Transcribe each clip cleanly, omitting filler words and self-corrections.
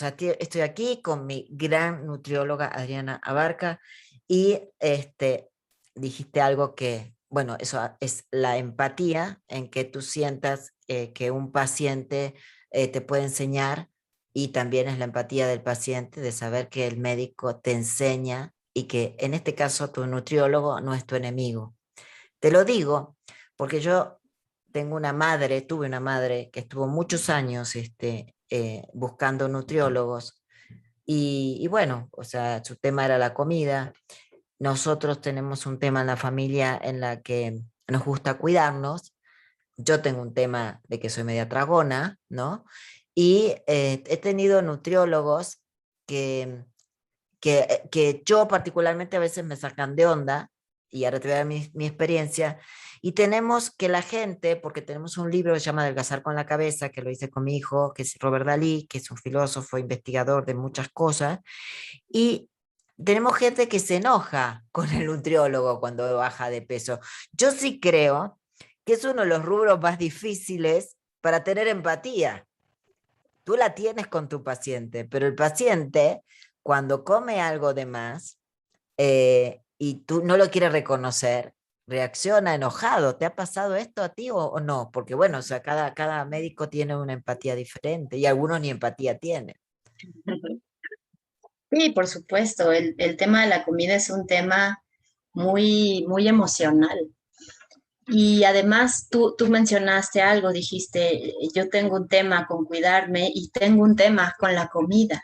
sea, estoy aquí con mi gran nutrióloga Adriana Abarca y dijiste algo que, bueno, eso es la empatía, en que tú sientas que un paciente te puede enseñar, y también es la empatía del paciente de saber que el médico te enseña y que en este caso tu nutriólogo no es tu enemigo. Te lo digo porque yo tuve una madre que estuvo muchos años buscando nutriólogos y bueno, o sea, su tema era la comida. Nosotros tenemos un tema en la familia en la que nos gusta cuidarnos. Yo tengo un tema de que soy media tragona, ¿no? Y he tenido nutriólogos que, que yo particularmente a veces me sacan de onda, y ahora te voy a dar mi experiencia, y tenemos que la gente, porque tenemos un libro que se llama Adelgazar con la cabeza, que lo hice con mi hijo, que es Robert Dalí, que es un filósofo, investigador de muchas cosas, y tenemos gente que se enoja con el nutriólogo cuando baja de peso. Yo sí creo que es uno de los rubros más difíciles para tener empatía. Tú la tienes con tu paciente, pero el paciente, cuando come algo de más y tú no lo quieres reconocer, reacciona enojado. ¿Te ha pasado esto a ti o no? Porque bueno, o sea, cada médico tiene una empatía diferente y algunos ni empatía tienen. Sí, por supuesto, el tema de la comida es un tema muy, muy emocional. Y además tú mencionaste algo, dijiste, yo tengo un tema con cuidarme y tengo un tema con la comida.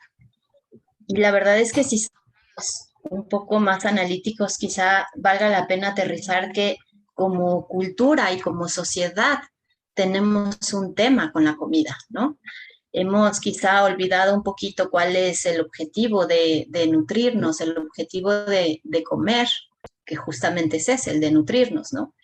Y la verdad es que si somos un poco más analíticos, quizá valga la pena aterrizar que como cultura y como sociedad tenemos un tema con la comida, ¿no? Hemos quizá olvidado un poquito cuál es el objetivo de nutrirnos, el objetivo de comer, que justamente es ese, el de nutrirnos, ¿no?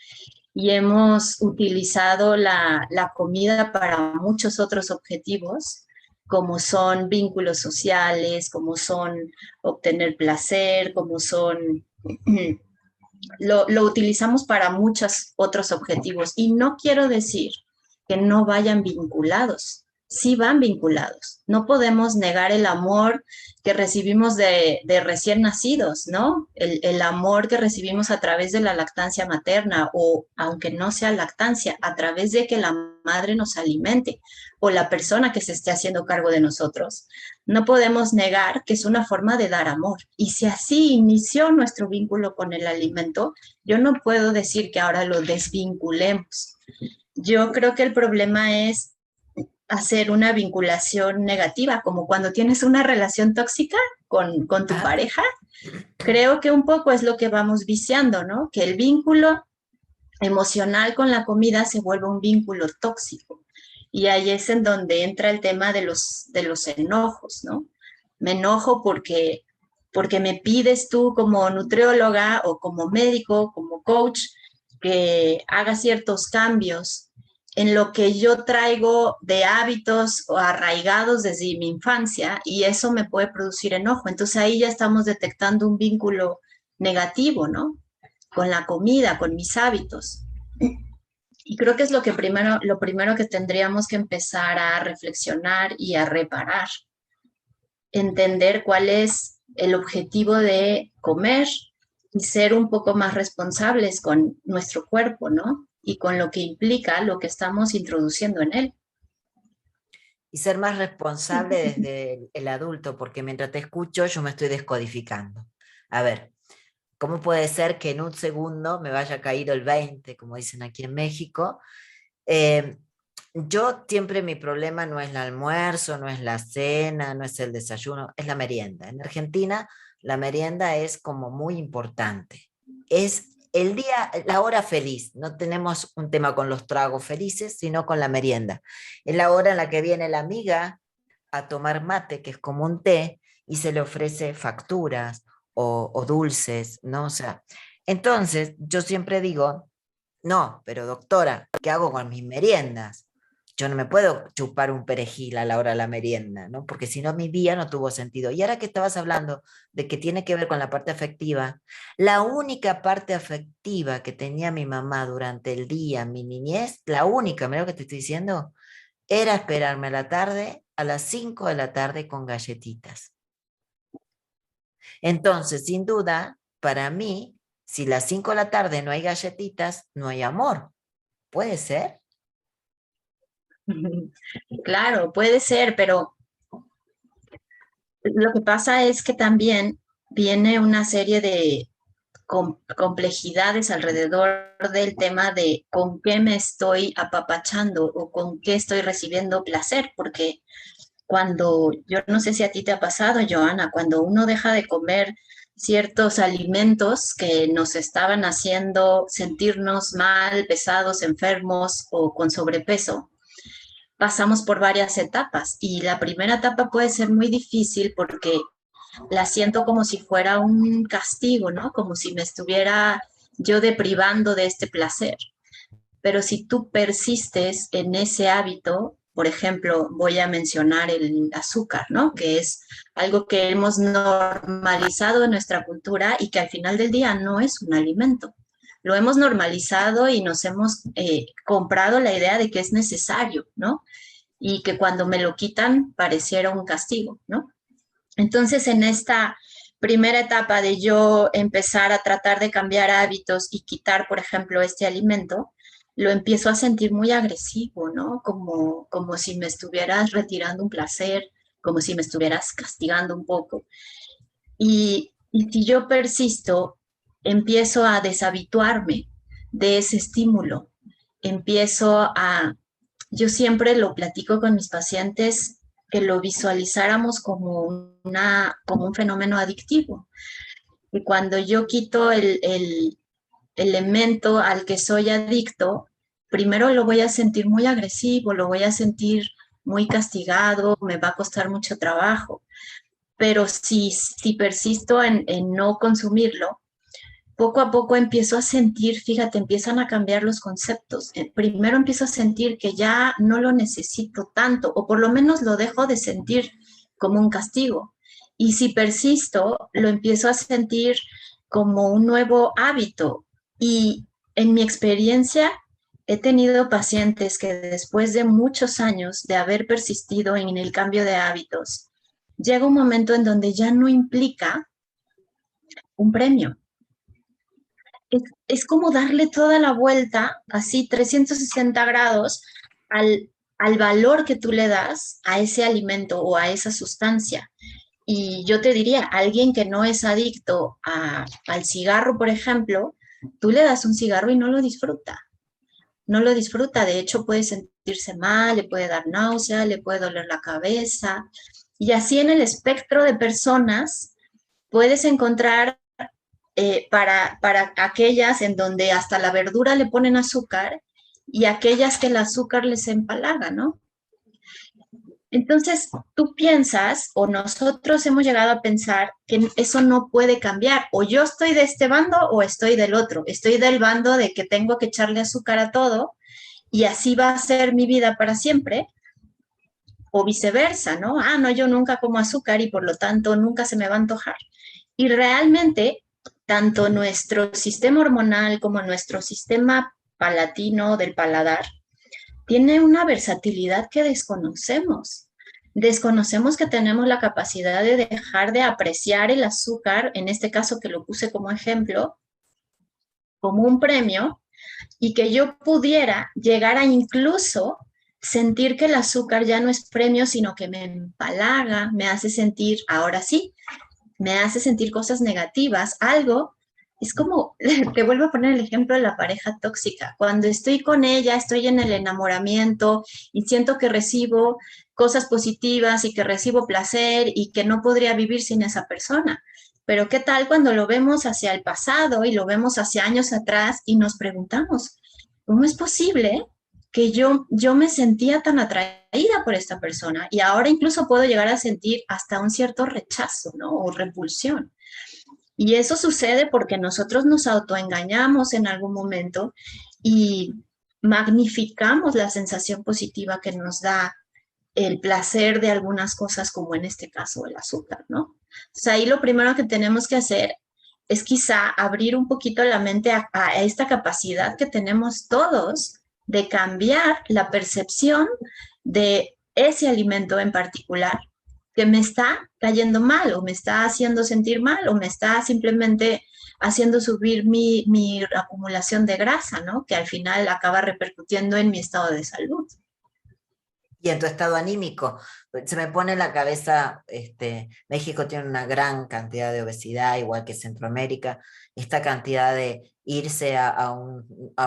Y hemos utilizado la comida para muchos otros objetivos, como son vínculos sociales, como son obtener placer, como son... Lo utilizamos para muchos otros objetivos. Y no quiero decir que no vayan vinculados, sí van vinculados. No podemos negar el amor que recibimos de recién nacidos, ¿no? El amor que recibimos a través de la lactancia materna o, aunque no sea lactancia, a través de que la madre nos alimente o la persona que se esté haciendo cargo de nosotros. No podemos negar que es una forma de dar amor. Y si así inició nuestro vínculo con el alimento, yo no puedo decir que ahora lo desvinculemos. Yo creo que el problema es hacer una vinculación negativa, como cuando tienes una relación tóxica con tu Ah, pareja. Creo que un poco es lo que vamos viciando, ¿no? Que el vínculo emocional con la comida se vuelve un vínculo tóxico. Y ahí es en donde entra el tema de los enojos, ¿no? Me enojo porque me pides tú como nutrióloga o como médico, como coach, que haga ciertos cambios en lo que yo traigo de hábitos o arraigados desde mi infancia y eso me puede producir enojo. Entonces ahí ya estamos detectando un vínculo negativo, ¿no? Con la comida, con mis hábitos. Y creo que es lo primero que tendríamos que empezar a reflexionar y a reparar, entender cuál es el objetivo de comer y ser un poco más responsables con nuestro cuerpo, ¿no? Y con lo que implica lo que estamos introduciendo en él. y ser más responsable desde el adulto, porque mientras te escucho yo me estoy descodificando. A ver, ¿cómo puede ser que en un segundo me vaya caído el 20, como dicen aquí en México? Eh, yo siempre mi problema no es el almuerzo, no es la cena, no es el desayuno, es la merienda. En Argentina la merienda es como muy importante. Es el día, la hora feliz. No tenemos un tema con los tragos felices, sino con la merienda. Es la hora en la que viene la amiga a tomar mate, que es como un té, y se le ofrece facturas o dulces, ¿no? O sea, entonces yo siempre digo, no, pero doctora, ¿qué hago con mis meriendas? Yo no me puedo chupar un perejil a la hora de la merienda, ¿no? Porque si no, mi día no tuvo sentido. Y ahora que estabas hablando de que tiene que ver con la parte afectiva, la única parte afectiva que tenía mi mamá durante el día, mi niñez, la única, mira lo que te estoy diciendo, era esperarme a la tarde a las 5 de la tarde con galletitas. Entonces, sin duda, para mí, si a las 5 de la tarde no hay galletitas, no hay amor. ¿Puede ser? Claro, puede ser, pero lo que pasa es que también viene una serie de complejidades alrededor del tema de con qué me estoy apapachando o con qué estoy recibiendo placer, porque cuando, yo no sé si a ti te ha pasado, Joana, cuando uno deja de comer ciertos alimentos que nos estaban haciendo sentirnos mal, pesados, enfermos o con sobrepeso, pasamos por varias etapas y la primera etapa puede ser muy difícil porque la siento como si fuera un castigo, ¿no? Como si me estuviera yo deprivando de este placer. Pero si tú persistes en ese hábito, por ejemplo, voy a mencionar el azúcar, ¿no? Que es algo que hemos normalizado en nuestra cultura y que al final del día no es un alimento. Lo hemos normalizado y nos hemos comprado la idea de que es necesario, ¿no? Y que cuando me lo quitan pareciera un castigo, ¿no? Entonces, en esta primera etapa de yo empezar a tratar de cambiar hábitos y quitar, por ejemplo, este alimento, lo empiezo a sentir muy agresivo, ¿no? Como si me estuvieras retirando un placer, como si me estuvieras castigando un poco. Y si yo persisto, empiezo a deshabituarme de ese estímulo, empiezo a, yo siempre lo platico con mis pacientes, que lo visualizáramos como un fenómeno adictivo. Y cuando yo quito el elemento al que soy adicto, primero lo voy a sentir muy agresivo, lo voy a sentir muy castigado, me va a costar mucho trabajo. Pero si persisto en no consumirlo, poco a poco empiezo a sentir, fíjate, empiezan a cambiar los conceptos. Primero empiezo a sentir que ya no lo necesito tanto, o por lo menos lo dejo de sentir como un castigo. Y si persisto, lo empiezo a sentir como un nuevo hábito. Y en mi experiencia, he tenido pacientes que después de muchos años de haber persistido en el cambio de hábitos, llega un momento en donde ya no implica un premio. Es como darle toda la vuelta, así 360 grados, al valor que tú le das a ese alimento o a esa sustancia. Y yo te diría, alguien que no es adicto al cigarro, por ejemplo, tú le das un cigarro y no lo disfruta. No lo disfruta, de hecho puede sentirse mal, le puede dar náusea, le puede doler la cabeza. Y así en el espectro de personas puedes encontrar para aquellas en donde hasta la verdura le ponen azúcar y aquellas que el azúcar les empalaga, ¿no? Entonces, tú piensas, o nosotros hemos llegado a pensar que eso no puede cambiar, o yo estoy de este bando o estoy del otro, estoy del bando de que tengo que echarle azúcar a todo y así va a ser mi vida para siempre, o viceversa, ¿no? Ah, no, yo nunca como azúcar y por lo tanto nunca se me va a antojar. Y realmente, tanto nuestro sistema hormonal como nuestro sistema palatino del paladar tiene una versatilidad que desconocemos. Desconocemos que tenemos la capacidad de dejar de apreciar el azúcar, en este caso que lo puse como ejemplo, como un premio, y que yo pudiera llegar a incluso sentir que el azúcar ya no es premio, sino que me empalaga, me hace sentir, ahora sí, me hace sentir cosas negativas, algo, es como, te vuelvo a poner el ejemplo de la pareja tóxica. Cuando estoy con ella, estoy en el enamoramiento y siento que recibo cosas positivas y que recibo placer y que no podría vivir sin esa persona. Pero ¿qué tal cuando lo vemos hacia el pasado y lo vemos hacia años atrás y nos preguntamos, ¿cómo es posible que yo me sentía tan atraída por esta persona y ahora incluso puedo llegar a sentir hasta un cierto rechazo, ¿no? O repulsión. Y eso sucede porque nosotros nos autoengañamos en algún momento y magnificamos la sensación positiva que nos da el placer de algunas cosas, como en este caso el azúcar, ¿no? Entonces ahí lo primero que tenemos que hacer es quizá abrir un poquito la mente a esta capacidad que tenemos todos de cambiar la percepción de ese alimento en particular que me está cayendo mal o me está haciendo sentir mal o me está simplemente haciendo subir mi acumulación de grasa, ¿no? Que al final acaba repercutiendo en mi estado de salud. Y en tu estado anímico, se me pone en la cabeza, México tiene una gran cantidad de obesidad, igual que Centroamérica, esta cantidad de irse a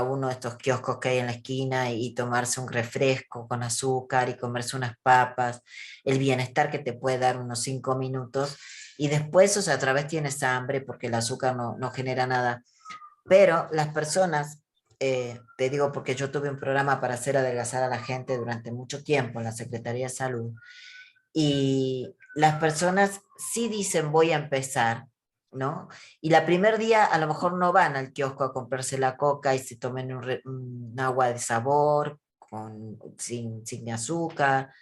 uno de estos kioscos que hay en la esquina y tomarse un refresco con azúcar y comerse unas papas, el bienestar que te puede dar unos 5 minutos, y después, o sea, otra vez tienes hambre porque el azúcar no genera nada. Pero las personas, te digo porque yo tuve un programa para hacer adelgazar a la gente durante mucho tiempo en la Secretaría de Salud, y las personas sí dicen voy a empezar, ¿no? Y la primer día a lo mejor no van al kiosco a comprarse la coca y se tomen un agua de sabor sin azúcar,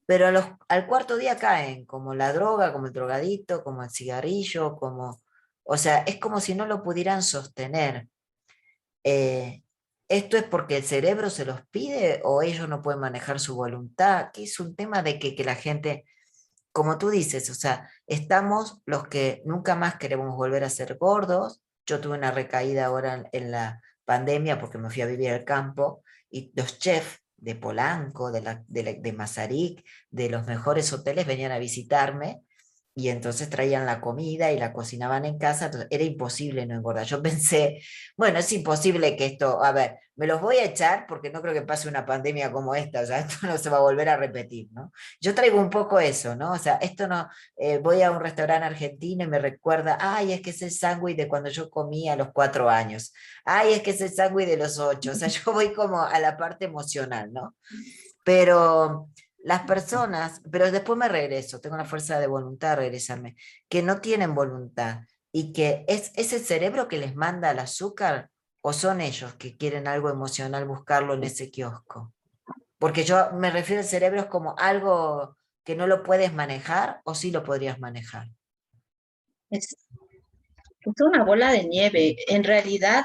pero al cuarto día caen, como la droga, como el drogadito, como el cigarrillo, o sea, es como si no lo pudieran sostener. Eh, ¿Esto es porque el cerebro se los pide o ellos no pueden manejar su voluntad? Que es un tema de que la gente, como tú dices, o sea, estamos los que nunca más queremos volver a ser gordos. Yo tuve una recaída ahora en la pandemia porque me fui a vivir al campo, y los chefs de Polanco, de Mazarik, de los mejores hoteles venían a visitarme, y entonces traían la comida y la cocinaban en casa, entonces era imposible no engordar. Yo pensé, bueno, es imposible que esto, a ver, me los voy a echar porque no creo que pase una pandemia como esta, o sea, esto no se va a volver a repetir, ¿no? Yo traigo un poco eso, ¿no? O sea, esto no, voy a un restaurante argentino y me recuerda, ay, es que es el sándwich de cuando yo comía a los 4 años, ay, es que es el sándwich de los 8, o sea, yo voy como a la parte emocional, ¿no? Pero las personas, pero después me regreso, tengo la fuerza de voluntad de regresarme, que no tienen voluntad y que es el cerebro que les manda el azúcar, o son ellos que quieren algo emocional buscarlo en ese kiosco. Porque yo me refiero al cerebro es como algo que no lo puedes manejar o sí lo podrías manejar. Es, es una bola de nieve. En realidad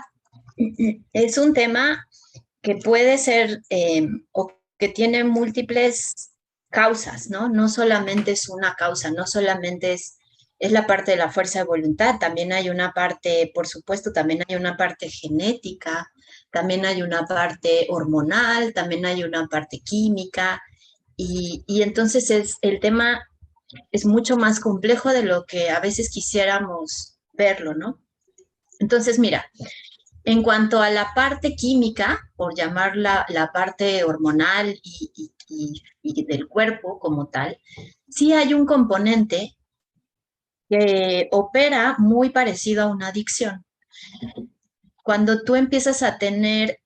es un tema que puede ser o que tiene múltiples causas, ¿no? No solamente es una causa, no solamente es la parte de la fuerza de voluntad, también hay una parte, por supuesto, también hay una parte genética, también hay una parte hormonal, también hay una parte química, y entonces el tema es mucho más complejo de lo que a veces quisiéramos verlo, ¿no? Entonces, mira, en cuanto a la parte química, por llamarla la parte hormonal y del cuerpo como tal, sí hay un componente que opera muy parecido a una adicción. Cuando tú empiezas a tener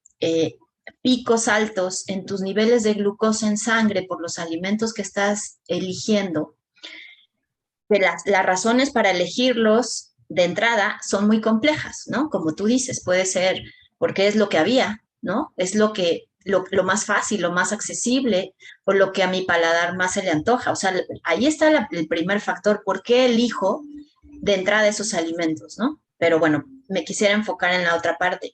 picos altos en tus niveles de glucosa en sangre por los alimentos que estás eligiendo, que las razones para elegirlos de entrada son muy complejas, ¿no? Como tú dices, puede ser porque es lo que había, ¿no? Es lo más fácil, lo más accesible, o lo que a mi paladar más se le antoja. O sea, ahí está el primer factor, ¿por qué elijo de entrada esos alimentos, ¿no? Pero bueno, me quisiera enfocar en la otra parte.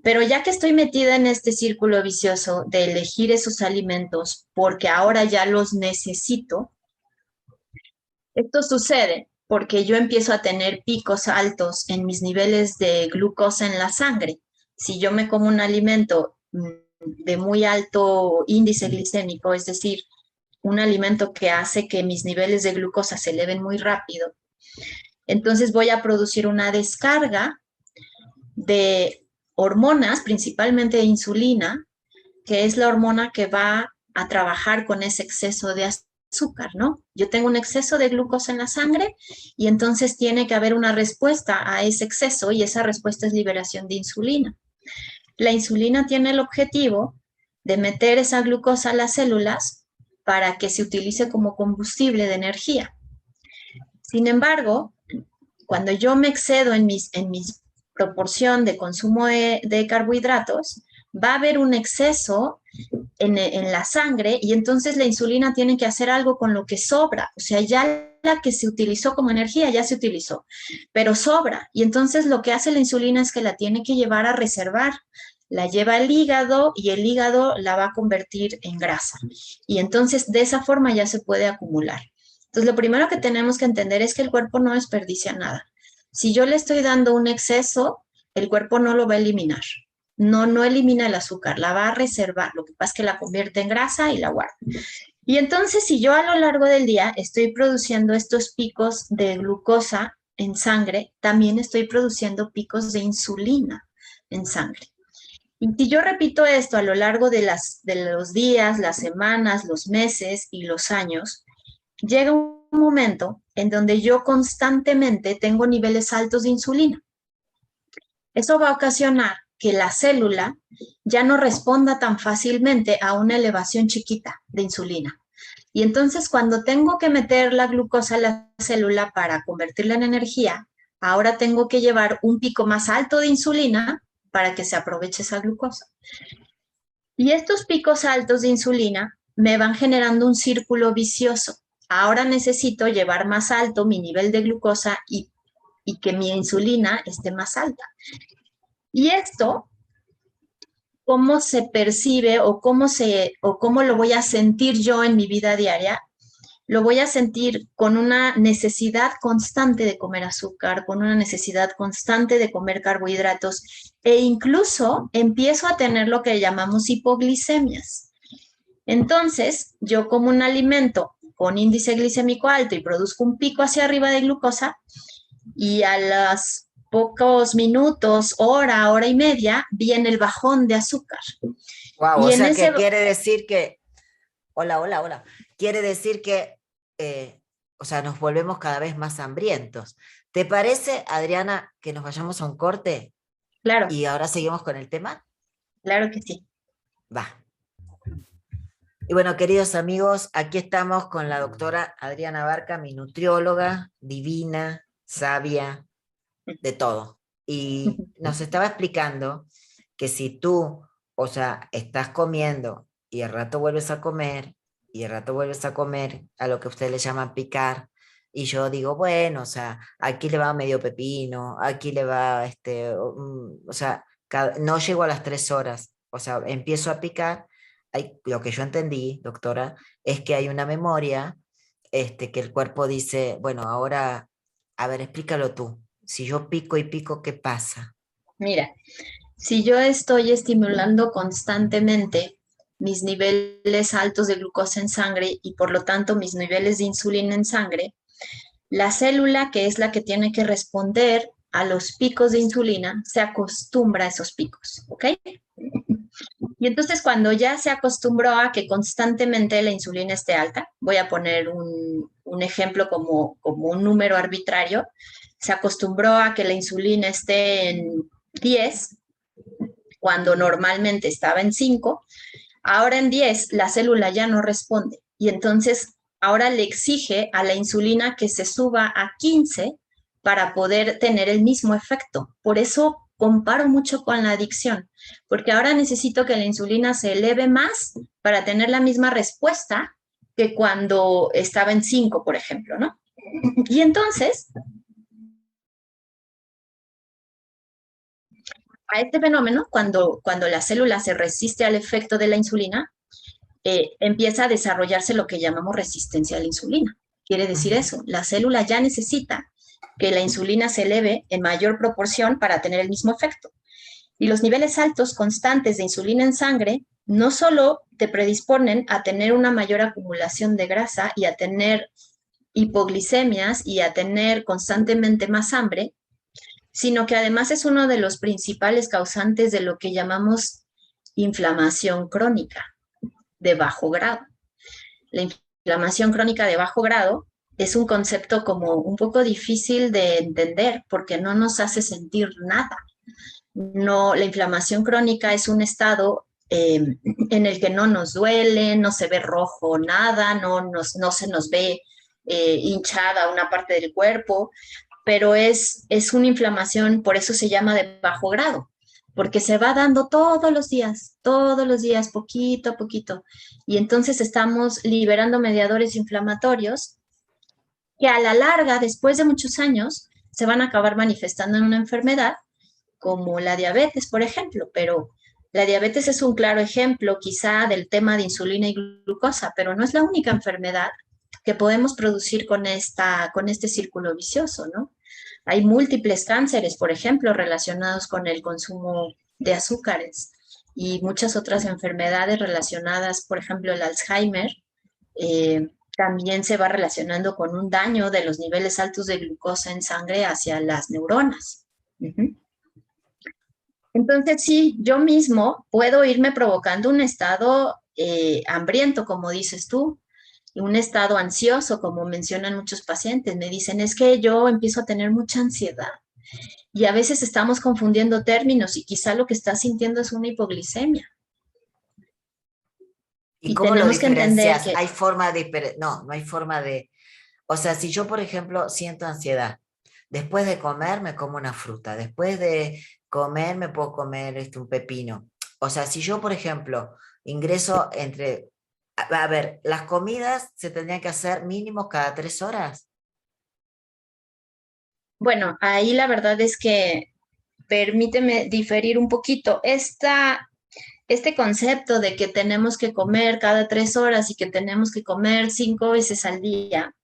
Pero ya que estoy metida en este círculo vicioso de elegir esos alimentos porque ahora ya los necesito, esto sucede porque yo empiezo a tener picos altos en mis niveles de glucosa en la sangre. Si yo me como un alimento de muy alto índice glicémico, es decir, un alimento que hace que mis niveles de glucosa se eleven muy rápido, entonces voy a producir una descarga de hormonas, principalmente de insulina, que es la hormona que va a trabajar con ese exceso de azúcar, ¿no? Yo tengo un exceso de glucosa en la sangre y entonces tiene que haber una respuesta a ese exceso, y esa respuesta es liberación de insulina. La insulina tiene el objetivo de meter esa glucosa a las células para que se utilice como combustible de energía. Sin embargo, cuando yo me excedo en mis proporción de consumo de carbohidratos, va a haber un exceso en la sangre, y entonces la insulina tiene que hacer algo con lo que sobra. O sea, ya la que se utilizó como energía ya se utilizó, pero sobra. Y entonces lo que hace la insulina es que la tiene que llevar a reservar la lleva al hígado y el hígado la va a convertir en grasa. Y entonces de esa forma ya se puede acumular. Entonces lo primero que tenemos que entender es que el cuerpo no desperdicia nada. Si yo le estoy dando un exceso, el cuerpo no lo va a eliminar. No elimina el azúcar, la va a reservar. Lo que pasa es que la convierte en grasa y la guarda. Y entonces, si yo a lo largo del día estoy produciendo estos picos de glucosa en sangre, también estoy produciendo picos de insulina en sangre. Y si yo repito esto a lo largo de los días, las semanas, los meses y los años, llega un momento en donde yo constantemente tengo niveles altos de insulina. Eso va a ocasionar que la célula ya no responda tan fácilmente a una elevación chiquita de insulina. Y entonces cuando tengo que meter la glucosa a la célula para convertirla en energía, ahora tengo que llevar un pico más alto de insulina para que se aproveche esa glucosa. Y estos picos altos de insulina me van generando un círculo vicioso. Ahora necesito llevar más alto mi nivel de glucosa y que mi insulina esté más alta. Y esto, ¿cómo se percibe o cómo lo voy a sentir yo en mi vida diaria? Lo voy a sentir con una necesidad constante de comer azúcar, con una necesidad constante de comer carbohidratos e incluso empiezo a tener lo que llamamos hipoglicemias. Entonces, yo como un alimento con índice glicémico alto y produzco un pico hacia arriba de glucosa y a los pocos minutos, hora y media, viene el bajón de azúcar. Wow, Y o en sea ese... que quiere decir que, hola. Quiere decir que, o sea, nos volvemos cada vez más hambrientos. ¿Te parece, Adriana, que nos vayamos a un corte Claro, y ahora seguimos con el tema? claro que sí. Va. Y bueno, queridos amigos, aquí estamos con la doctora Adriana Barca, mi nutrióloga, divina, sabia, de todo. Y nos estaba explicando que si tú, o sea, estás comiendo y al rato vuelves a comer, y al rato vuelves a comer, a lo que ustedes le llaman picar, y yo digo, bueno, o sea, aquí le va medio pepino, aquí le va, o sea, no llego a las 3 horas, o sea, empiezo a picar. Lo que yo entendí, doctora, es que hay una memoria, que el cuerpo dice, bueno, ahora, a ver, explícalo tú. Si yo pico y pico, ¿qué pasa? Mira, si yo estoy estimulando constantemente mis niveles altos de glucosa en sangre y por lo tanto mis niveles de insulina en sangre, la célula, que es la que tiene que responder a los picos de insulina, se acostumbra a esos picos, ¿ok? Y entonces cuando ya se acostumbró a que constantemente la insulina esté alta, voy a poner un ejemplo como un número arbitrario, se acostumbró a que la insulina esté en 10 cuando normalmente estaba en 5, ahora en 10 la célula ya no responde y entonces ahora le exige a la insulina que se suba a 15 para poder tener el mismo efecto. Por eso comparo mucho con la adicción, porque ahora necesito que la insulina se eleve más para tener la misma respuesta que cuando estaba en 5, por ejemplo, ¿no? Y entonces, a este fenómeno, cuando la célula se resiste al efecto de la insulina, empieza a desarrollarse lo que llamamos resistencia a la insulina. Quiere decir eso, la célula ya necesita que la insulina se eleve en mayor proporción para tener el mismo efecto. Y los niveles altos constantes de insulina en sangre no solo te predisponen a tener una mayor acumulación de grasa y a tener hipoglicemias y a tener constantemente más hambre, sino que además es uno de los principales causantes de lo que llamamos inflamación crónica de bajo grado. La inflamación crónica de bajo grado es un concepto como un poco difícil de entender porque no nos hace sentir nada. No, la inflamación crónica es un estado en el que no nos duele, no se ve rojo nada, no se nos ve hinchada una parte del cuerpo, pero es una inflamación, por eso se llama de bajo grado, porque se va dando todos los días, poquito a poquito. Y entonces estamos liberando mediadores inflamatorios que a la larga, después de muchos años, se van a acabar manifestando en una enfermedad como la diabetes, por ejemplo, pero La diabetes es un claro ejemplo quizá del tema de insulina y glucosa, pero no es la única enfermedad que podemos producir con este círculo vicioso, ¿no? Hay múltiples cánceres, por ejemplo, relacionados con el consumo de azúcares y muchas otras enfermedades relacionadas, por ejemplo, el Alzheimer, también se va relacionando con un daño de los niveles altos de glucosa en sangre hacia las neuronas. Uh-huh. Entonces, sí, yo mismo puedo irme provocando un estado hambriento, como dices tú, y un estado ansioso, como mencionan muchos pacientes. Me dicen, es que yo empiezo a tener mucha ansiedad. Y a veces estamos confundiendo términos y quizá lo que estás sintiendo es una hipoglicemia. ¿Y Y cómo lo tenemos que entender diferencias? que, ¿Hay forma de... No, no hay forma de... O sea, si yo, por ejemplo, siento ansiedad, después de comer me como una fruta, después de comer me puedo comer un pepino. O sea, si yo, por ejemplo, ingreso entre... A ver, las comidas se tendrían que hacer mínimo cada 3 horas. bueno, ahí la verdad es que permíteme diferir un poquito. Este concepto de que tenemos que comer cada 3 horas y que tenemos que comer 5 veces al día,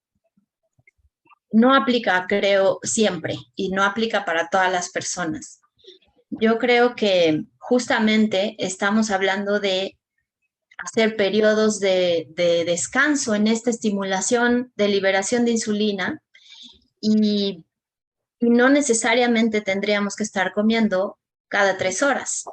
no aplica, creo, siempre y no aplica para todas las personas. Yo creo que justamente estamos hablando de hacer periodos de descanso en esta estimulación de liberación de insulina y, y no necesariamente tendríamos que estar comiendo cada 3 horas.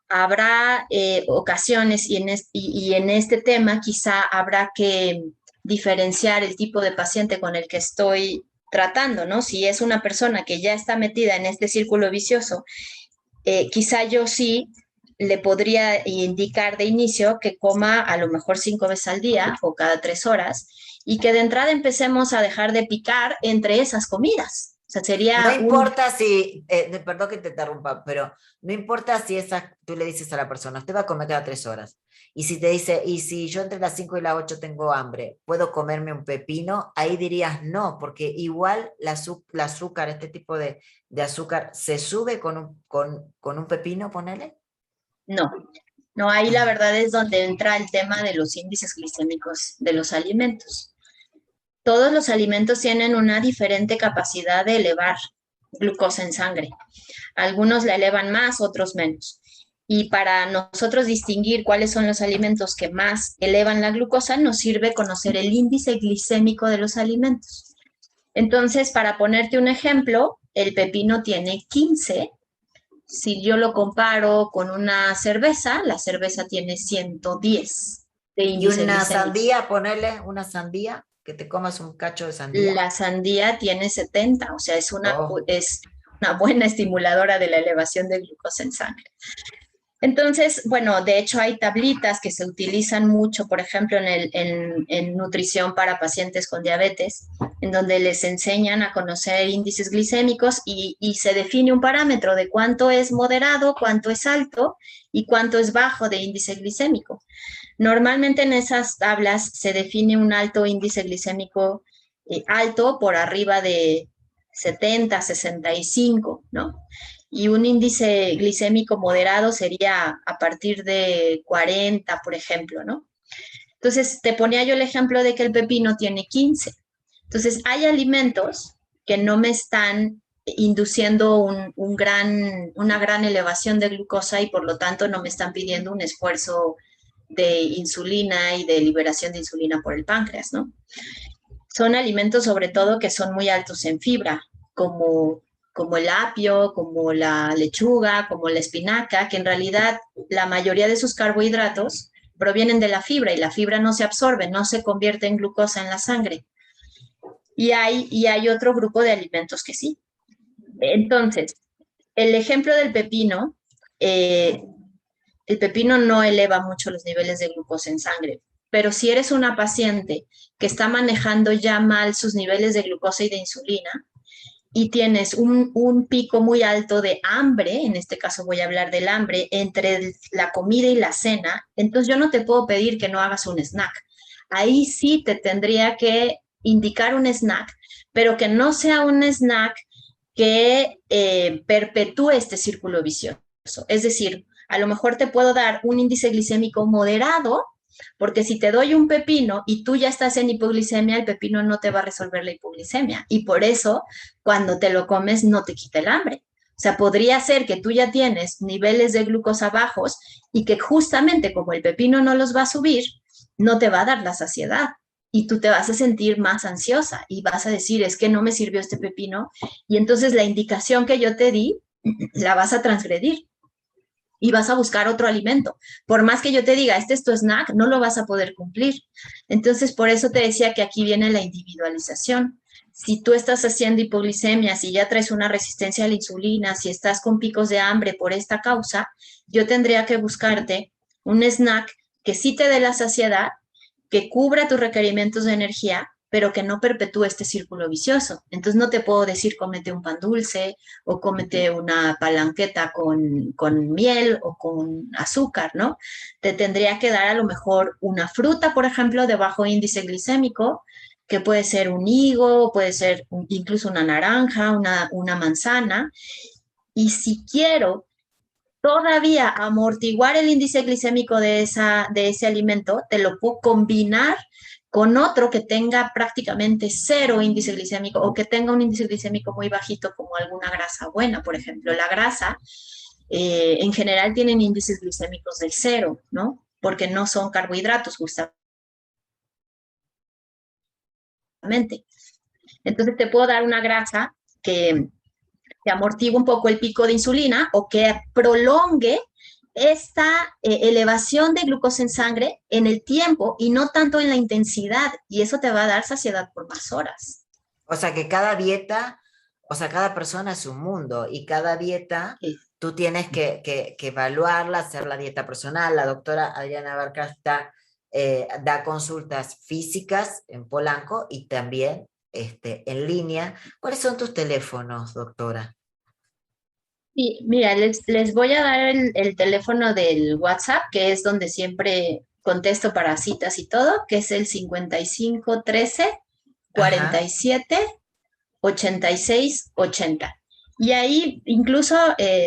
Habrá ocasiones y en este tema quizá habrá que diferenciar el tipo de paciente con el que estoy tratando, ¿no? Si es una persona que ya está metida en este círculo vicioso, quizá yo sí le podría indicar de inicio que coma a lo mejor 5 veces al día o cada 3 horas y que de entrada empecemos a dejar de picar entre esas comidas. O sea, No sería un... importa si, perdón que te interrumpa, pero no importa si tú le dices a la persona, usted va a comer cada 3 horas. Y si te dice, y si yo entre las 5 y las 8 tengo hambre, ¿puedo comerme un pepino? Ahí dirías no, porque igual el azúcar, este tipo de azúcar, ¿se sube con un pepino, ponele? No, no, ahí la Ah, verdad es donde entra el tema de los índices glicémicos de los alimentos. Todos los alimentos tienen una diferente capacidad de elevar glucosa en sangre. Algunos la elevan más, otros menos. Y para nosotros distinguir cuáles son los alimentos que más elevan la glucosa, nos sirve conocer el índice glicémico de los alimentos. Entonces, para ponerte un ejemplo, el pepino tiene 15. Si yo lo comparo con una cerveza, la cerveza tiene 110 de y índice una glicémico. sandía, ponerle una sandía, que te comas un cacho de sandía. La sandía tiene 70, o sea, Oh, es una buena estimuladora de la elevación de glucosa en sangre. Entonces, bueno, de hecho hay tablitas que se utilizan mucho, por ejemplo, en nutrición para pacientes con diabetes, en donde les enseñan a conocer índices glicémicos y se define un parámetro de cuánto es moderado, cuánto es alto y cuánto es bajo de índice glicémico. Normalmente en esas tablas se define un alto índice glicémico alto por arriba de 70, 65, ¿no? Y un índice glicémico moderado sería a partir de 40, por ejemplo, ¿no? Entonces, te ponía yo el ejemplo de que el pepino tiene 15. Entonces, hay alimentos que no me están induciendo una gran elevación de glucosa y por lo tanto no me están pidiendo un esfuerzo de insulina y de liberación de insulina por el páncreas, ¿no? Son alimentos sobre todo que son muy altos en fibra, como el apio, como la lechuga, como la espinaca, que en realidad la mayoría de sus carbohidratos provienen de la fibra y la fibra no se absorbe, no se convierte en glucosa en la sangre. Y hay otro grupo de alimentos que sí. Entonces, el ejemplo del pepino, el pepino no eleva mucho los niveles de glucosa en sangre, pero si eres una paciente que está manejando ya mal sus niveles de glucosa y de insulina y tienes un pico muy alto de hambre, en este caso voy a hablar del hambre, entre la comida y la cena, entonces yo no te puedo pedir que no hagas un snack. Ahí sí te tendría que indicar un snack, pero que no sea un snack que perpetúe este círculo vicioso. Es decir, a lo mejor te puedo dar un índice glicémico moderado, porque si te doy un pepino y tú ya estás en hipoglicemia, el pepino no te va a resolver la hipoglicemia. Y por eso, cuando te lo comes, no te quita el hambre. O sea, podría ser que tú ya tienes niveles de glucosa bajos y que justamente como el pepino no los va a subir, no te va a dar la saciedad. Y tú te vas a sentir más ansiosa y vas a decir, es que no me sirvió este pepino. Y entonces la indicación que yo te di, la vas a transgredir y vas a buscar otro alimento. Por más que yo te diga, este es tu snack, no lo vas a poder cumplir. Entonces, por eso te decía que aquí viene la individualización. Si tú estás haciendo hipoglicemia, si ya traes una resistencia a la insulina, si estás con picos de hambre por esta causa, yo tendría que buscarte un snack que sí te dé la saciedad, que cubra tus requerimientos de energía, pero que no perpetúe este círculo vicioso. Entonces no te puedo decir cómete un pan dulce o cómete una palanqueta con miel o con azúcar, ¿no? Te tendría que dar a lo mejor una fruta, por ejemplo, de bajo índice glicémico, que puede ser un higo, puede ser incluso una naranja, una manzana. Y si quiero todavía amortiguar el índice glicémico de ese alimento, te lo puedo combinar con otro que tenga prácticamente cero índice glicémico o que tenga un índice glicémico muy bajito como alguna grasa buena, por ejemplo. La grasa en general tienen índices glicémicos del cero, ¿no? Porque no son carbohidratos justamente. Entonces te puedo dar una grasa que amortigue un poco el pico de insulina o que prolongue esta elevación de glucosa en sangre en el tiempo y no tanto en la intensidad, y eso te va a dar saciedad por más horas. O sea que cada dieta, o sea, cada persona es un mundo y cada dieta Sí. tú tienes que evaluarla, hacer la dieta personal. La doctora Adriana Barca da consultas físicas en Polanco y también en línea. ¿Cuáles son tus teléfonos, doctora? Y mira, les voy a dar el teléfono del WhatsApp, que es donde siempre contesto para citas y todo, que es el 55 13 Ajá. 47 86 80. Y ahí incluso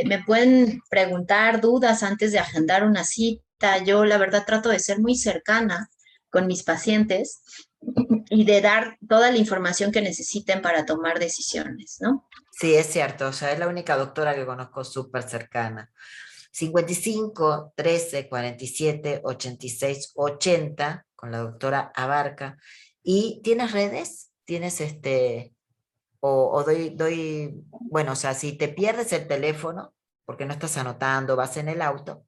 me pueden preguntar dudas antes de agendar una cita. Yo la verdad trato de ser muy cercana con mis pacientes y de dar toda la información que necesiten para tomar decisiones, ¿no? Sí, es cierto, o sea, es la única doctora que conozco súper cercana. 55 13 47 86 80 con la doctora Abarca. ¿Y tienes redes? ¿Tienes o bueno, o sea, si te pierdes el teléfono, porque no estás anotando, vas en el auto,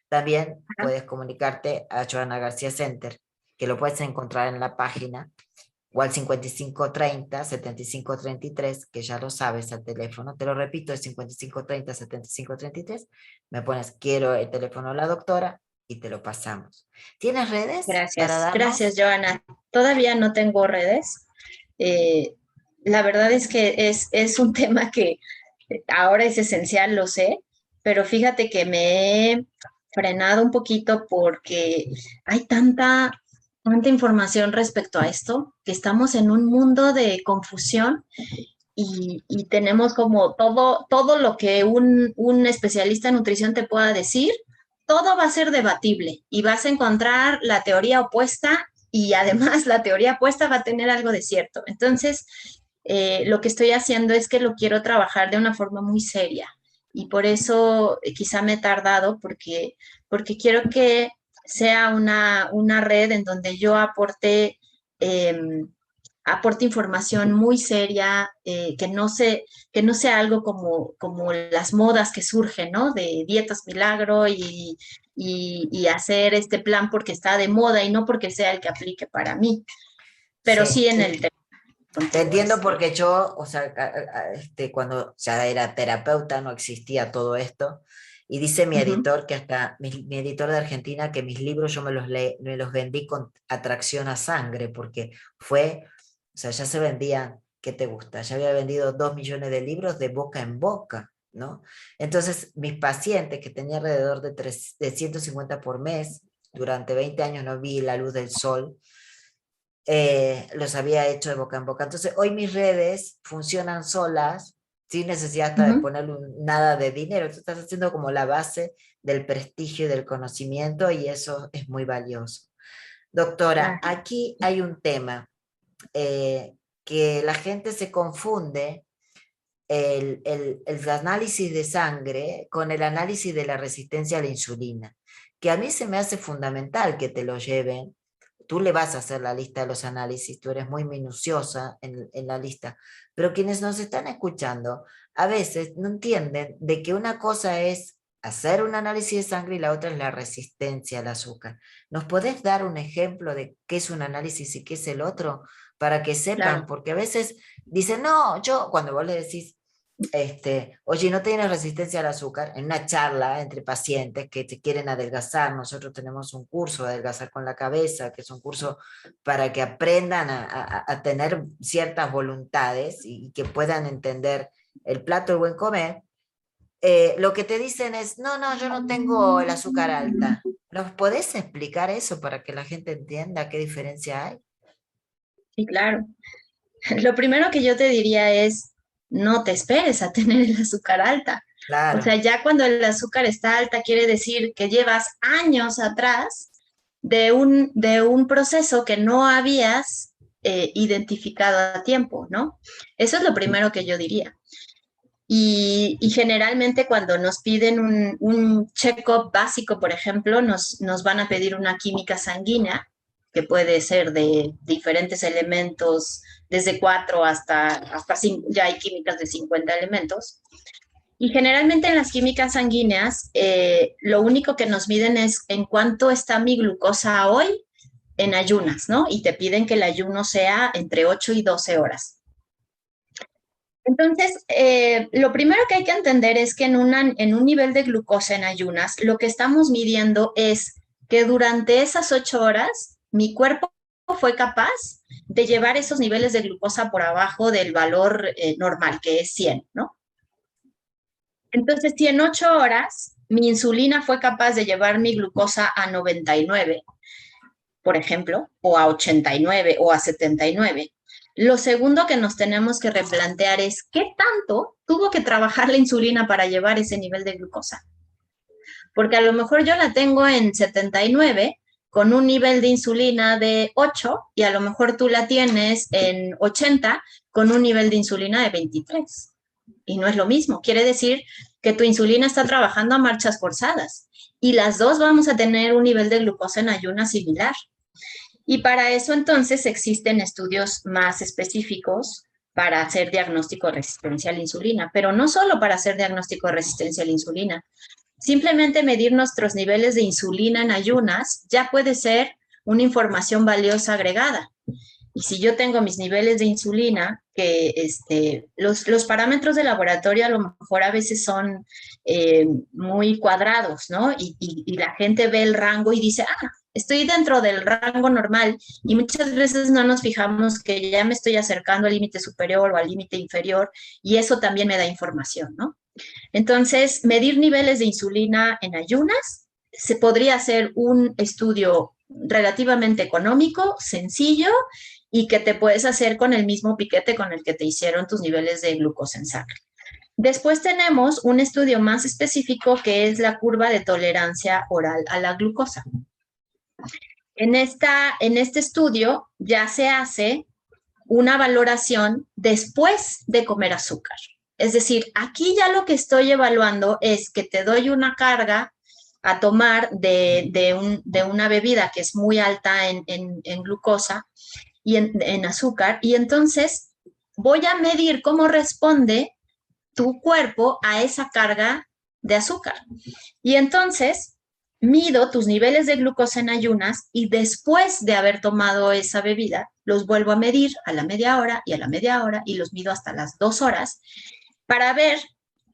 también Ajá. puedes comunicarte a Joana García Center, que lo puedes encontrar en la página, o al 5530 7533, que ya lo sabes al teléfono, te lo repito, es 5530 7533, me pones quiero el teléfono de la doctora y te lo pasamos. ¿Tienes redes para Gracias, gracias, darnos? Joana. Todavía no tengo redes. Eh, la verdad es que es un tema que ahora es esencial, lo sé, pero fíjate que me he frenado un poquito porque hay tanta información respecto a esto, que estamos en un mundo de confusión y tenemos como todo lo que un especialista en nutrición te pueda decir, todo va a ser debatible y vas a encontrar la teoría opuesta y además la teoría opuesta va a tener algo de cierto. Entonces, lo que estoy haciendo es que lo quiero trabajar de una forma muy seria y por eso quizá me he tardado porque quiero que sea una red en donde yo eh, aporte información muy seria, que no sea algo como las modas que surgen, ¿no? De dietas milagro y hacer este plan porque está de moda y no porque sea el que aplique para mí, pero Sí. sí en el tema Te contigo entiendo esto. porque yo, o sea, cuando ya era terapeuta no existía todo esto. Y dice mi Ujú. editor que hasta mi editor de Argentina que mis libros yo me los vendí con atracción a sangre porque fue, o sea, ya se vendían, ¿qué te gusta? Ya había vendido 2 millones de libros de boca en boca, ¿no? Entonces, mis pacientes, que tenía alrededor de 150 por mes, durante 20 años no vi la luz del sol, los había hecho de boca en boca. Entonces, hoy mis redes funcionan solas sin necesidad hasta de Ujú, ponerle nada de dinero. Tú estás haciendo como la base del prestigio y del conocimiento y eso es muy valioso. Doctora, claro, aquí hay un tema eh, que la gente se confunde el análisis de sangre con el análisis de la resistencia a la insulina, que a mí se me hace fundamental que te lo lleven. Tú le vas a hacer la lista de los análisis, tú eres muy minuciosa en la lista, pero quienes nos están escuchando a veces no entienden de que una cosa es hacer un análisis de sangre y la otra es la resistencia al azúcar. ¿Nos podés dar un ejemplo de qué es un análisis y qué es el otro? Para que sepan, claro. porque a veces dicen, no, yo, cuando vos le decís, oye, no tienes resistencia al azúcar, en una charla entre pacientes que te quieren adelgazar, nosotros tenemos un curso de adelgazar con la cabeza, que es un curso para que aprendan a tener ciertas voluntades y que puedan entender el plato del buen comer. Lo que te dicen es, no, no, yo no tengo el azúcar alta. ¿Nos podés explicar eso para que la gente entienda qué diferencia hay? Sí, claro. Lo primero que yo te diría es, no te esperes a tener el azúcar alta. O sea, Claro, ya cuando el azúcar está alta quiere decir que llevas años atrás de un proceso que no habías identificado a tiempo, ¿no? Eso es lo primero que yo diría. Y generalmente cuando nos piden un check-up básico, por ejemplo, nos van a pedir una química sanguínea, que puede ser de diferentes elementos, desde 4 hasta 5, ya hay químicas de 50 elementos. Y generalmente en las químicas sanguíneas, lo único que nos miden es en cuánto está mi glucosa hoy en ayunas, ¿no? Y te piden que el ayuno sea entre 8 y 12 horas. Entonces, lo primero que hay que entender es que en un nivel de glucosa en ayunas, lo que estamos midiendo es que durante esas 8 horas, mi cuerpo fue capaz de llevar esos niveles de glucosa por abajo del valor normal, que es 100, ¿no? Entonces, si en 8 horas mi insulina fue capaz de llevar mi glucosa a 99, por ejemplo, o a 89 o a 79, lo segundo que nos tenemos que replantear es qué tanto tuvo que trabajar la insulina para llevar ese nivel de glucosa. Porque a lo mejor yo la tengo en 79 con un nivel de insulina de 8 y a lo mejor tú la tienes en 80 con un nivel de insulina de 23. Y no es lo mismo. Quiere decir que tu insulina está trabajando a marchas forzadas y las dos vamos a tener un nivel de glucosa en ayunas similar. Y para eso entonces existen estudios más específicos para hacer diagnóstico de resistencia a la insulina, pero no solo para hacer diagnóstico de resistencia a la insulina. Simplemente medir nuestros niveles de insulina en ayunas ya puede ser una información valiosa agregada. Y si yo tengo mis niveles de insulina, que los parámetros de laboratorio a lo mejor a veces son muy cuadrados, ¿no? Y la gente ve el rango y dice, ah, estoy dentro del rango normal y muchas veces no nos fijamos que ya me estoy acercando al límite superior o al límite inferior y eso también me da información, ¿no? Entonces, medir niveles de insulina en ayunas se podría hacer un estudio relativamente económico, sencillo y que te puedes hacer con el mismo piquete con el que te hicieron tus niveles de glucosa en sangre. Después tenemos un estudio más específico que es la curva de tolerancia oral a la glucosa. En este estudio ya se hace una valoración después de comer azúcar. Es decir, aquí ya lo que estoy evaluando es que te doy una carga a tomar de una bebida que es muy alta en glucosa y en azúcar, y entonces voy a medir cómo responde tu cuerpo a esa carga de azúcar. Y entonces mido tus niveles de glucosa en ayunas y después de haber tomado esa bebida, los vuelvo a medir a la media hora y a la media hora y los mido hasta las 2 horas para ver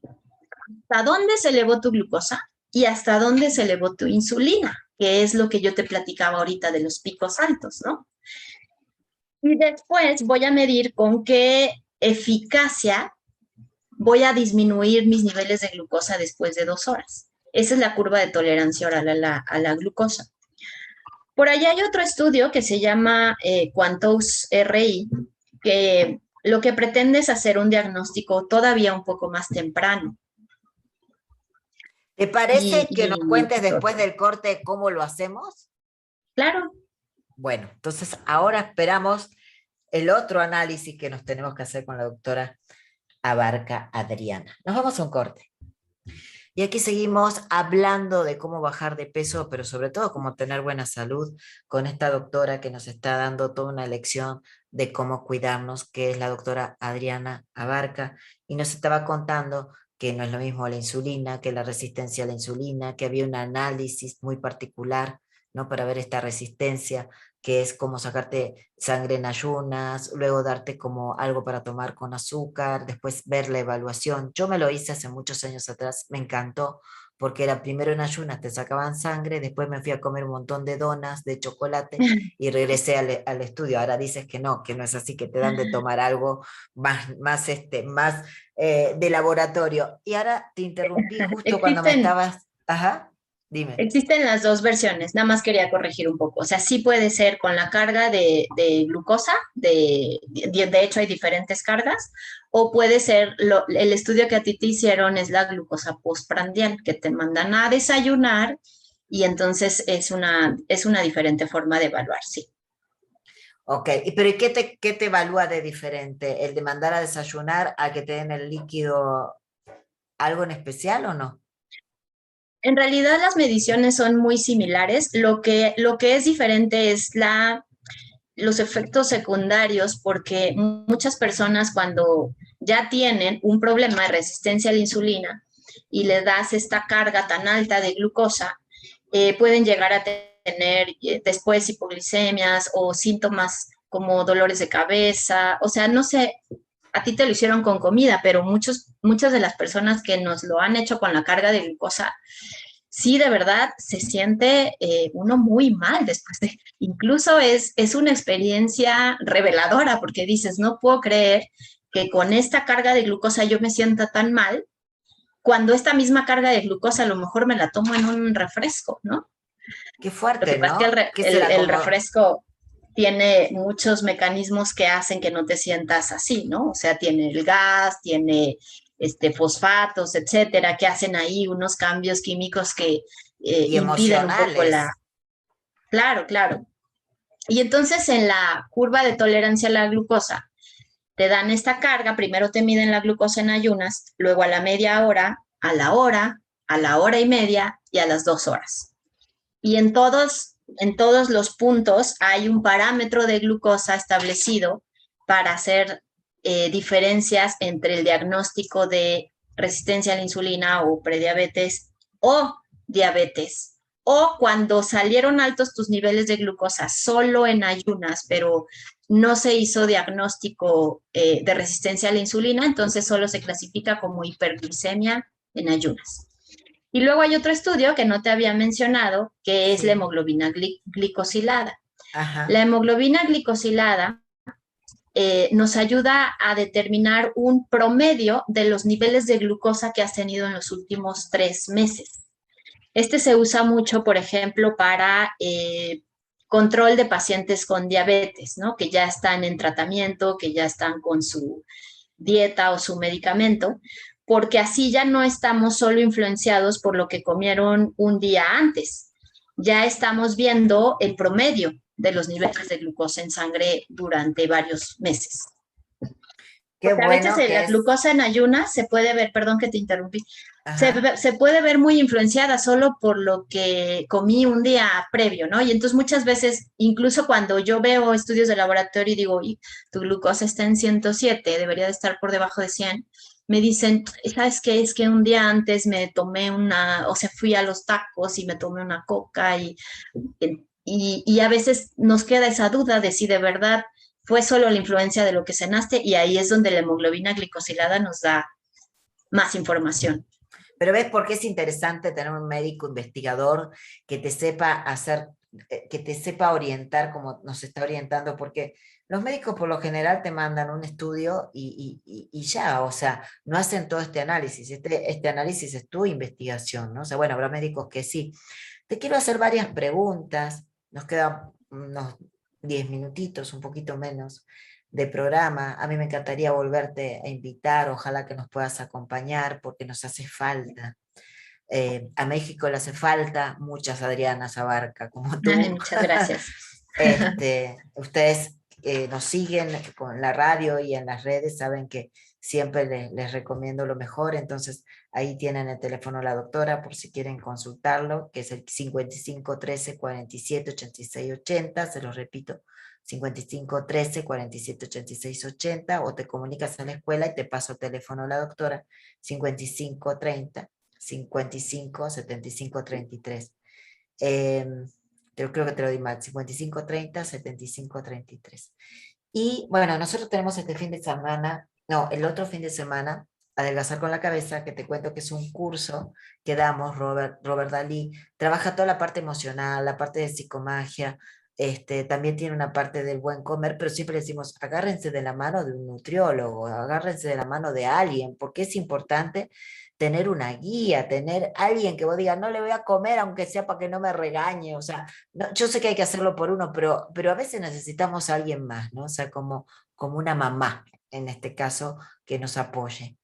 hasta dónde se elevó tu glucosa y hasta dónde se elevó tu insulina, que es lo que yo te platicaba ahorita de los picos altos, ¿no? Y después voy a medir con qué eficacia voy a disminuir mis niveles de glucosa después de 2 horas. Esa es la curva de tolerancia oral a la glucosa. Por allá hay otro estudio que se llama Quantos RI, que lo que pretende es hacer un diagnóstico todavía un poco más temprano. ¿Te parece que nos Y cuentes después del corte cómo lo hacemos? claro, Bueno, entonces ahora esperamos el otro análisis que nos tenemos que hacer con la doctora Abarca Adriana. Nos vamos a un corte. Y aquí seguimos hablando de cómo bajar de peso, pero sobre todo cómo tener buena salud con esta doctora que nos está dando toda una lección de cómo cuidarnos, que es la doctora Adriana Abarca, y nos estaba contando que no es lo mismo la insulina, que la resistencia a la insulina, que había un análisis muy particular, ¿no? Para ver esta resistencia, que es como sacarte sangre en ayunas, luego darte como algo para tomar con azúcar, después ver la evaluación. Yo me lo hice hace muchos años atrás, me encantó, porque era primero en ayunas, te sacaban sangre, después me fui a comer un montón de donas, de chocolate, y regresé al estudio. Ahora dices que no es así, que te dan de tomar algo más de laboratorio. Y ahora te interrumpí justo cuando me existen estabas... Ajá, dime. Existen las dos versiones, nada más quería corregir un poco. O sea, sí puede ser con la carga de glucosa, de hecho hay diferentes cargas, o puede ser, el estudio que a ti te hicieron es la glucosa postprandial, que te mandan a desayunar y entonces es una diferente forma de evaluar, sí. Ok, pero ¿y qué te evalúa de diferente? ¿El de mandar a desayunar a que te den el líquido algo en especial o no? En realidad las mediciones son muy similares. Lo que es diferente es los efectos secundarios, porque muchas personas cuando ya tienen un problema de resistencia a la insulina y le das esta carga tan alta de glucosa, pueden llegar a tener después hipoglicemias o síntomas como dolores de cabeza. O sea, no sé, a ti te lo hicieron con comida, pero muchas de las personas que nos lo han hecho con la carga de glucosa, sí, de verdad, se siente uno muy mal después de, incluso es una experiencia reveladora porque dices, no puedo creer que con esta carga de glucosa yo me sienta tan mal cuando esta misma carga de glucosa a lo mejor me la tomo en un refresco, ¿no? Qué Lo que fuerte, pasa es que ¿no? ¿Qué será el como? refresco tiene muchos mecanismos que hacen que no te sientas así, ¿no? O sea, tiene el gas, tiene fosfatos, etcétera, que hacen ahí unos cambios químicos que Y impiden un poco la... emocionales. Claro, claro. Y entonces en la curva de tolerancia a la glucosa, te dan esta carga, primero te miden la glucosa en ayunas, luego a la media hora, a la hora y media y a las 2 horas. Y en todos los puntos hay un parámetro de glucosa establecido para hacer diferencias entre el diagnóstico de resistencia a la insulina o prediabetes o diabetes. O cuando salieron altos tus niveles de glucosa solo en ayunas, pero no se hizo diagnóstico de resistencia a la insulina, entonces solo se clasifica como hiperglicemia en ayunas. Y luego hay otro estudio que no te había mencionado, que es la Sí. hemoglobina glicosilada. La Ajá. hemoglobina glicosilada nos ayuda a determinar un promedio de los niveles de glucosa que has tenido en los últimos 3 meses. Este se usa mucho, por ejemplo, para control de pacientes con diabetes, ¿no? Que ya están en tratamiento, que ya están con su dieta o su medicamento, porque así ya no estamos solo influenciados por lo que comieron un día antes, ya estamos viendo el promedio de los niveles de glucosa en sangre durante varios meses. Qué Porque a veces bueno la que es. glucosa en ayunas se puede ver, perdón que te interrumpí, Ajá. se puede ver muy influenciada solo por lo que comí un día previo, ¿no? Y entonces muchas veces, incluso cuando yo veo estudios de laboratorio y digo, tu glucosa está en 107, debería de estar por debajo de 100, me dicen, ¿sabes qué? Es que un día antes me tomé o sea, fui a los tacos y me tomé una coca y a veces nos queda esa duda de si de verdad fue solo la influencia de lo que cenaste y ahí es donde la hemoglobina glicosilada nos da más información. Pero ves por qué es interesante tener un médico investigador que te sepa hacer, que te sepa orientar como nos está orientando, porque los médicos por lo general te mandan un estudio y ya, o sea, no hacen todo este análisis. Este análisis es tu investigación, ¿no? O sea, bueno, habrá médicos que sí. Te quiero hacer varias preguntas, nos quedan unos 10 minutitos, un poquito menos. de programa. A mí me encantaría volverte a invitar, ojalá que nos puedas acompañar porque nos hace falta. A México le hace falta muchas Adrianas Abarca como Ay, tú. muchas gracias. Ustedes nos siguen con la radio y en las redes, saben que siempre les recomiendo lo mejor, entonces ahí tienen el teléfono de la doctora por si quieren consultarlo, que es el 55 13 47 86 80, se lo repito, 55 13 47 86 80, o te comunicas a la escuela y te paso el teléfono de la doctora, 55 30 55 75 33. Yo creo que te lo di mal, 55 30 75 33. Y bueno, nosotros tenemos este fin de semana, no, el otro fin de semana, Adelgazar con la Cabeza, que te cuento que es un curso que damos, Robert Dalí, trabaja toda la parte emocional, la parte de psicomagia, también tiene una parte del buen comer, pero siempre decimos, agárrense de la mano de un nutriólogo, agárrense de la mano de alguien, porque es importante tener una guía, tener alguien que vos digas, no le voy a comer aunque sea para que no me regañe, o sea, no, yo sé que hay que hacerlo por uno, pero a veces necesitamos a alguien más, ¿no? O sea, como una mamá, en este caso, que nos apoye.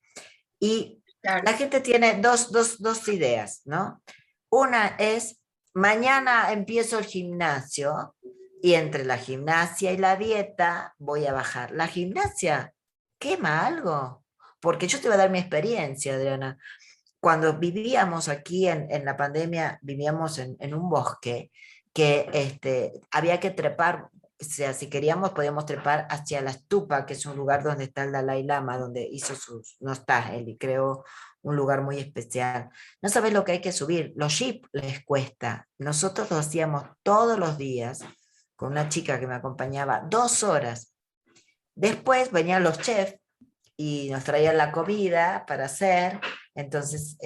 Y Claro. la gente tiene dos ideas, ¿no? Una es, mañana empiezo el gimnasio y entre la gimnasia y la dieta voy a bajar. La gimnasia quema algo, porque yo te voy a dar mi experiencia, Adriana. Cuando vivíamos aquí en la pandemia, vivíamos en un bosque que había que trepar, o sea, si queríamos podíamos trepar hacia la estupa, que es un lugar donde está el Dalai Lama, donde hizo no está él y creó un lugar muy especial. No sabes lo que hay que subir, los jeep les cuesta. Nosotros lo hacíamos todos los días con una chica que me acompañaba, 2 horas. Después venían los chefs y nos traían la comida para hacer, entonces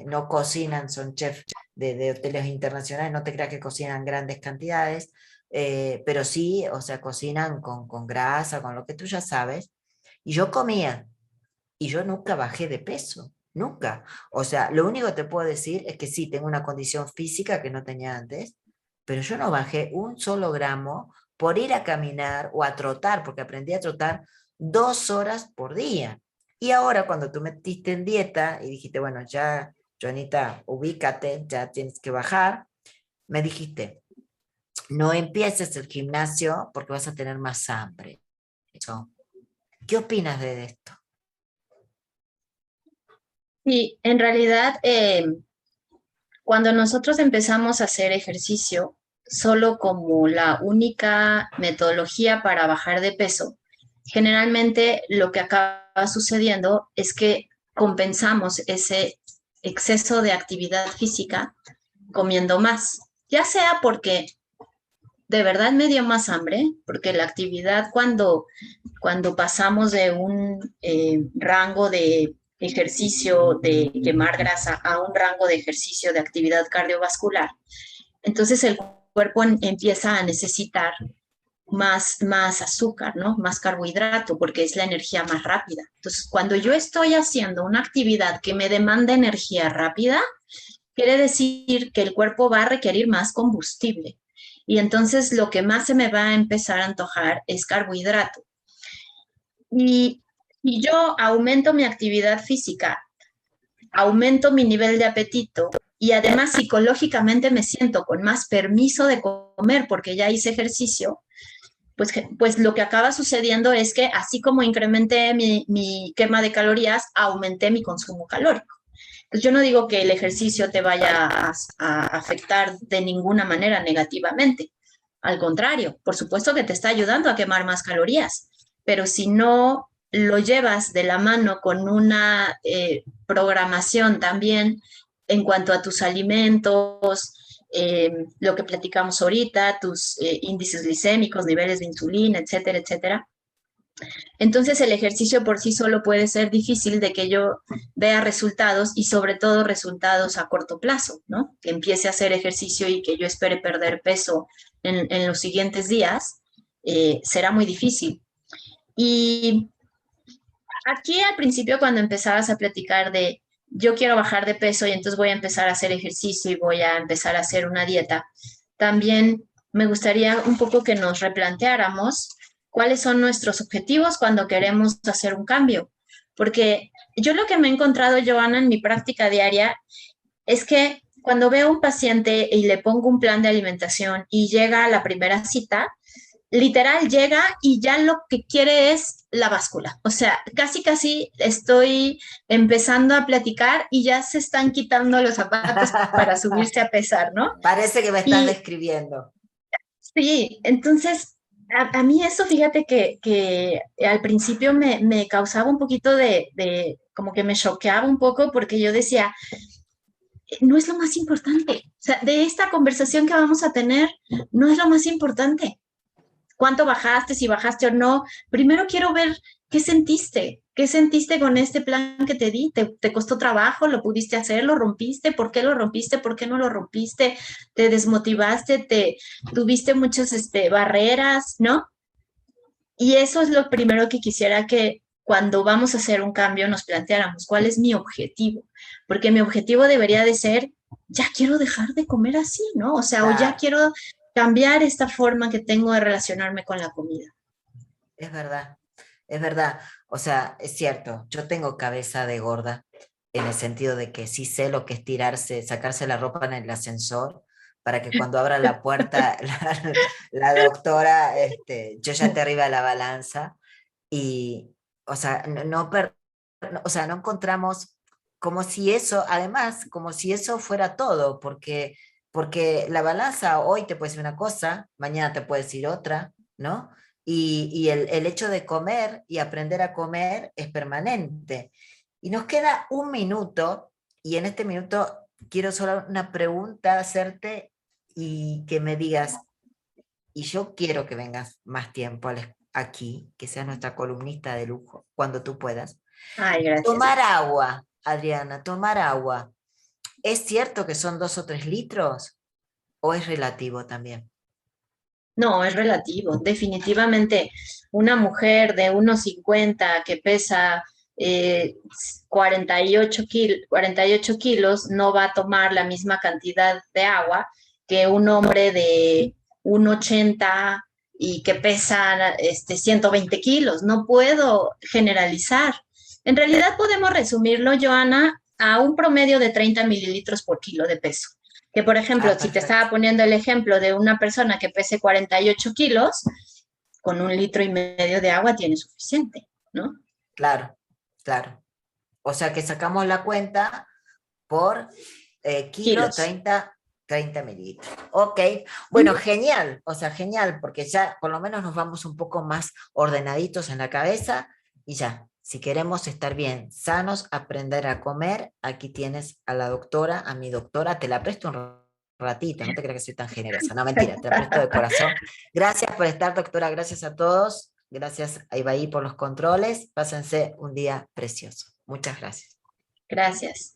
no cocinan, son chefs de hoteles internacionales, no te creas que cocinan grandes cantidades, pero sí, o sea, cocinan con grasa, con lo que tú ya sabes, y yo comía, y yo nunca bajé de peso, nunca. O sea, lo único que te puedo decir es que sí, tengo una condición física que no tenía antes, pero yo no bajé un solo gramo por ir a caminar o a trotar, porque aprendí a trotar 2 horas por día. Y ahora cuando tú metiste en dieta y dijiste, bueno, ya, Joanita, ubícate, ya tienes que bajar, me dijiste, no empieces el gimnasio porque vas a tener más hambre. ¿Qué opinas de esto? Y en realidad, cuando nosotros empezamos a hacer ejercicio solo como la única metodología para bajar de peso, generalmente lo que acaba sucediendo es que compensamos ese exceso de actividad física comiendo más, ya sea porque de verdad me dio más hambre, porque la actividad cuando pasamos de un rango de ejercicio de quemar grasa a un rango de ejercicio de actividad cardiovascular, entonces el cuerpo empieza a necesitar más azúcar, ¿no? Más carbohidrato, porque es la energía más rápida. Entonces, cuando yo estoy haciendo una actividad que me demanda energía rápida, quiere decir que el cuerpo va a requerir más combustible. Y entonces lo que más se me va a empezar a antojar es carbohidrato. Y yo aumento mi actividad física, aumento mi nivel de apetito y además psicológicamente me siento con más permiso de comer porque ya hice ejercicio, pues lo que acaba sucediendo es que así como incrementé mi quema de calorías, aumenté mi consumo calórico. Pues yo no digo que el ejercicio te vaya a afectar de ninguna manera negativamente. Al contrario, por supuesto que te está ayudando a quemar más calorías, pero si no lo llevas de la mano con una programación también en cuanto a tus alimentos, lo que platicamos ahorita, tus índices glicémicos, niveles de insulina, etcétera, etcétera, entonces el ejercicio por sí solo puede ser difícil de que yo vea resultados y sobre todo resultados a corto plazo, ¿no? Que empiece a hacer ejercicio y que yo espere perder peso en los siguientes días, será muy difícil. Y aquí al principio cuando empezabas a platicar de yo quiero bajar de peso y entonces voy a empezar a hacer ejercicio y voy a empezar a hacer una dieta, también me gustaría un poco que nos replanteáramos cuáles son nuestros objetivos cuando queremos hacer un cambio. Porque yo lo que me he encontrado, Joana, en mi práctica diaria es que cuando veo a un paciente y le pongo un plan de alimentación y llega a la primera cita, literal llega y ya lo que quiere es la báscula. O sea, casi, casi estoy empezando a platicar y ya se están quitando los zapatos para subirse a pesar, ¿no? Parece que me estás Y describiendo. sí, entonces a mí eso, fíjate que al principio me causaba un poquito como que me choqueaba un poco porque yo decía, no es lo más importante. O sea, de esta conversación que vamos a tener, no es lo más importante. ¿Cuánto bajaste? Si bajaste o no. Primero quiero ver qué sentiste. ¿Qué sentiste con este plan que te di? ¿Te costó trabajo? ¿Lo pudiste hacer? ¿Lo rompiste? ¿Por qué lo rompiste? ¿Por qué no lo rompiste? ¿Te desmotivaste? ¿Tuviste muchas barreras? ¿No? Y eso es lo primero que quisiera que cuando vamos a hacer un cambio nos planteáramos, ¿cuál es mi objetivo? Porque mi objetivo debería de ser, ya quiero dejar de comer así, ¿no? O sea, o ya Claro, quiero cambiar esta forma que tengo de relacionarme con la comida. es verdad, es verdad. O sea, es cierto, yo tengo cabeza de gorda en el sentido de que sí sé lo que es tirarse, sacarse la ropa en el ascensor para que cuando abra la puerta la doctora, yo ya esté arriba de la balanza y, o sea, o sea, no encontramos como si eso, además, como si eso fuera todo, porque la balanza hoy te puede decir una cosa, mañana te puede decir otra, ¿no? Y el hecho de comer y aprender a comer es permanente. Y nos queda un minuto, y en este minuto quiero solo una pregunta hacerte y que me digas, y yo quiero que vengas más tiempo aquí, que seas nuestra columnista de lujo, cuando tú puedas. Ay, gracias. Tomar agua, Adriana, tomar agua. ¿Es cierto que son 2 o 3 litros? ¿O es relativo también? No, es relativo. Definitivamente, una mujer de 1,50 que pesa 48 kilos no va a tomar la misma cantidad de agua que un hombre de 1,80 y que pesa 120 kilos. No puedo generalizar. En realidad podemos resumirlo, Joana, a un promedio de 30 mililitros por kilo de peso. Que, por ejemplo, Ah, si te perfecto. estaba poniendo el ejemplo de una persona que pese 48 kilos, con 1,5 litros de agua tiene suficiente, ¿no? Claro, claro. O sea que sacamos la cuenta por kilo Kilos. 30 mililitros. Ok, Uh bueno, -huh. genial, o sea, genial, porque ya por lo menos nos vamos un poco más ordenaditos en la cabeza y ya, si queremos estar bien, sanos, aprender a comer, aquí tienes a la doctora, a mi doctora, te la presto un ratito, no te creas que soy tan generosa, no, mentira, te la presto de corazón. Gracias por estar, doctora, gracias a todos, gracias a Ibaí por los controles, pásense un día precioso. Muchas gracias. Gracias.